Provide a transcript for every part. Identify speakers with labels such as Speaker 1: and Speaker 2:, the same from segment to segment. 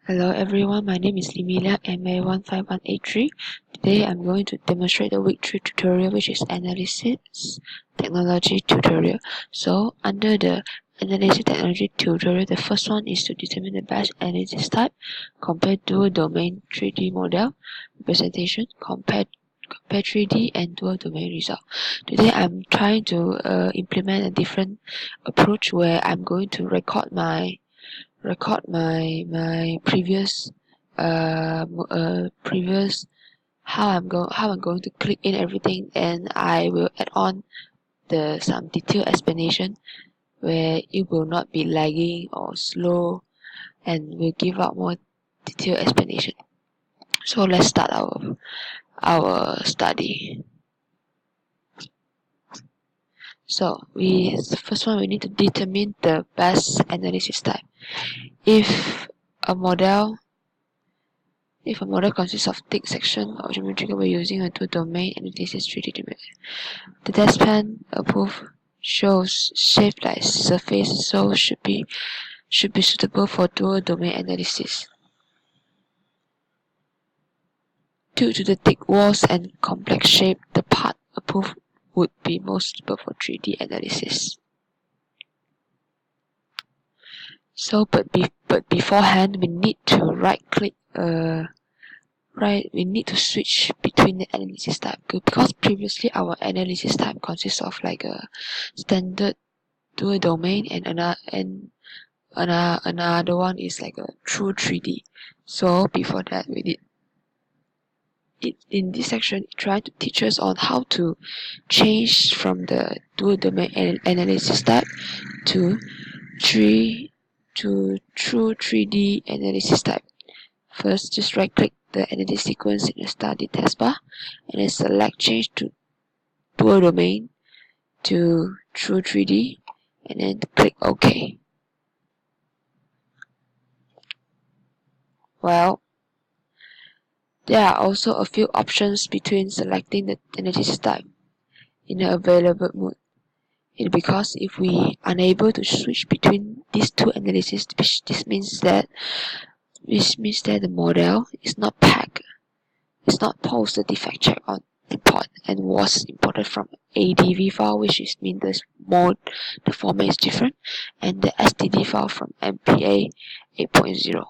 Speaker 1: Hello everyone, my name is Emilia MA15183. Today I'm going to demonstrate the week 3 tutorial, which is Analysis Technology tutorial. So under the Analysis Technology tutorial, the first one is to determine the best analysis type, compare dual domain 3D model representation, compare 3D and dual domain result. Today I'm trying to implement a different approach where I'm going to record my previous previous how I'm going to click in everything, and I will add on some detailed explanation where it will not be lagging or slow and will give out more detailed explanation. So let's start our study. So the first one, we need to determine the best analysis type. If a model consists of thick section or geometrical, we're using a two-domain analysis 3D domain. The deskpan above shows shaped like surface, so should be suitable for dual domain analysis. Due to the thick walls and complex shape, the part above would be most suitable for 3D analysis. So, but beforehand, we need to right-click. We need to switch between the analysis type, because previously our analysis type consists of like a standard dual domain and another one is like a true 3D. So before that, we did it in this section, try to teach us on how to change from the dual domain analysis type to true 3D analysis type. First, just right click the analysis sequence in the study taskbar and then select change to dual domain to true 3D and then click OK. Well, there are also a few options between selecting the analysis type in the available mode. Because if we are unable to switch between these two analyses, this means that the model is not packed, it's not post the defect check on import and was imported from ADV file, which is mean the format is different, and the STD file from MPA 8.0,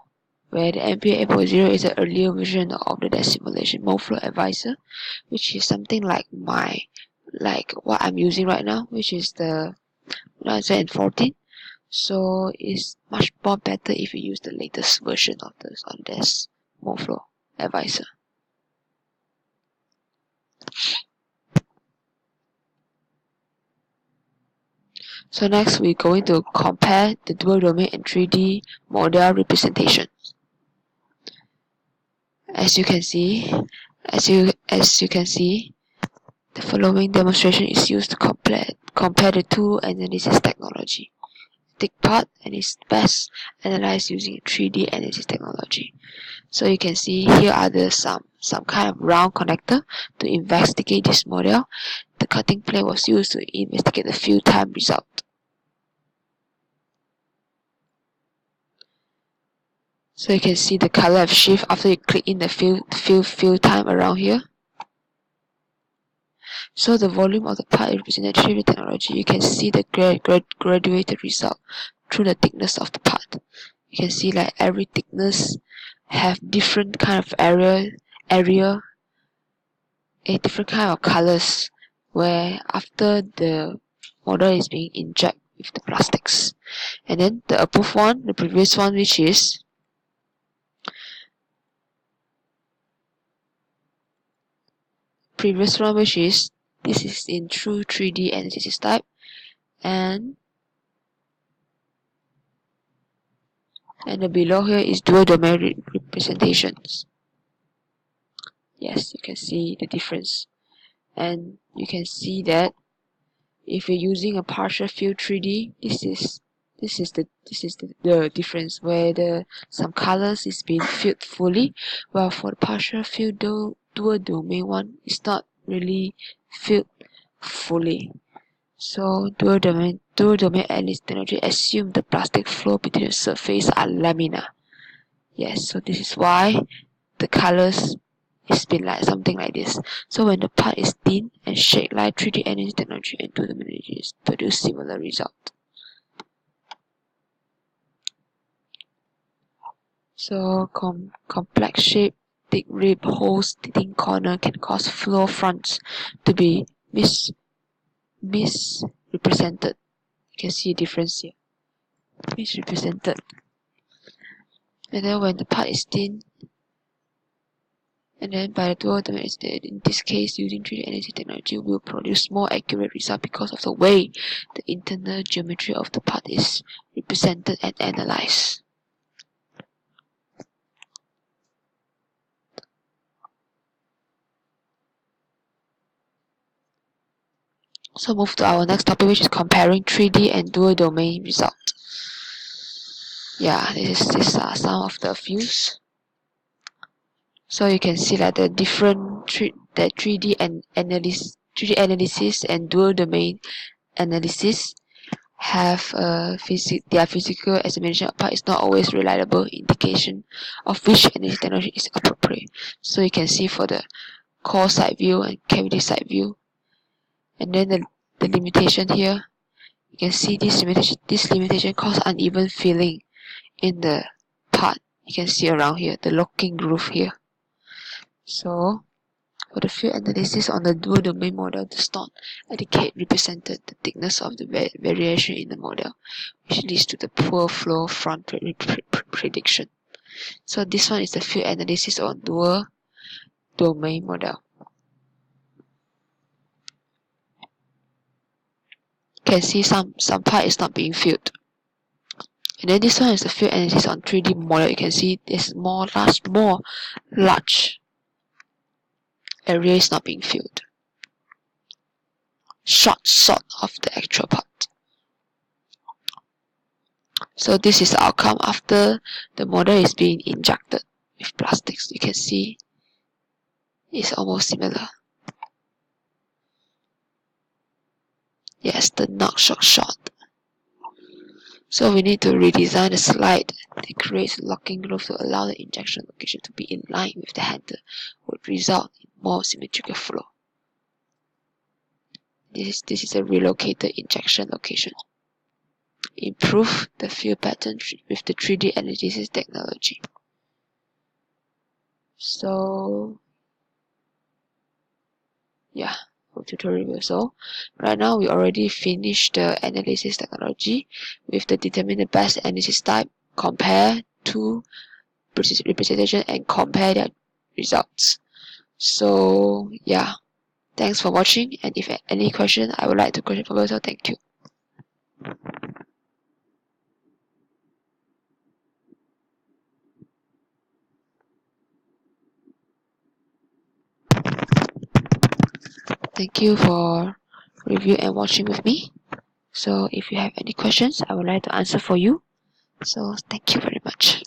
Speaker 1: where the MPA 8.0 is an earlier version of the desk simulation Morphflow Advisor, which is something like what I'm using right now, which is the 2014. So it's much more better if you use the latest version of this on this Morphflow Advisor. So next we're going to compare the dual domain and 3D model representation. As you can see, the following demonstration is used to compare the two analysis technology. Thick part and is best analyzed using 3D analysis technology. So you can see here are some kind of round connector to investigate this model. The cutting plane was used to investigate the fill time result. So you can see the color have shift after you click in the fill time around here. So the volume of the part represented 3D technology, you can see the graduated result through the thickness of the part. You can see like every thickness have different kind of area, different kind of colors, where after the model is being injected with the plastics. And then the above one, the previous one, which is this is in true 3D analysis type, and the below here is dual domain representations. Yes, you can see the difference, and you can see that if you're using a partial fill 3D, this is the difference, where some colors is being filled fully, while for the partial fill dual domain one is not really filled fully. So dual domain analysis technology assume the plastic flow between the surface are laminar. Yes, so this is why the colors is been like something like this. So when the part is thin and shaped like 3D energy technology and 2D images produce similar result. So complex shape, thick rib, holes, thin corner can cause floor fronts to be misrepresented. You can see a difference here. Misrepresented. And then when the part is thin, and then by the dual domain, in this case, using 3D energy technology will produce more accurate result because of the way the internal geometry of the part is represented and analyzed. So move to our next topic, which is comparing 3D and dual domain result. Yeah, these are some of the views. So you can see that the different 3D analysis and dual domain analysis have their physical examination of part is not always reliable indication of which energy technology is appropriate. So you can see for the core side view and cavity side view, and then the limitation here. You can see this limitation cause uneven filling in the part. You can see around here the locking groove here. So for the field analysis on the dual domain model does not adequately represented the thickness of the variation in the model, which leads to the poor flow front prediction. So this one is the field analysis on dual domain model. You can see some part is not being filled. And then this one is the field analysis on 3D model. You can see there's more large area is not being filled. Short of the actual part. So this is the outcome after the model is being injected with plastics. You can see it's almost similar. Yes, the knock-shock shot. So we need to redesign the slide to create a locking groove to allow the injection location to be in line with the handle, would result in more symmetrical flow. This is a relocated injection location. Improve the field pattern with the 3D analysis technology. So yeah, for tutorial. So right now we already finished the analysis technology with the determine the best analysis type, compare two representation and compare their results. So yeah, thanks for watching, and if any question I would like to question for you, so thank you. Thank you for review and watching with me. So if you have any questions, I would like to answer for you. So thank you very much.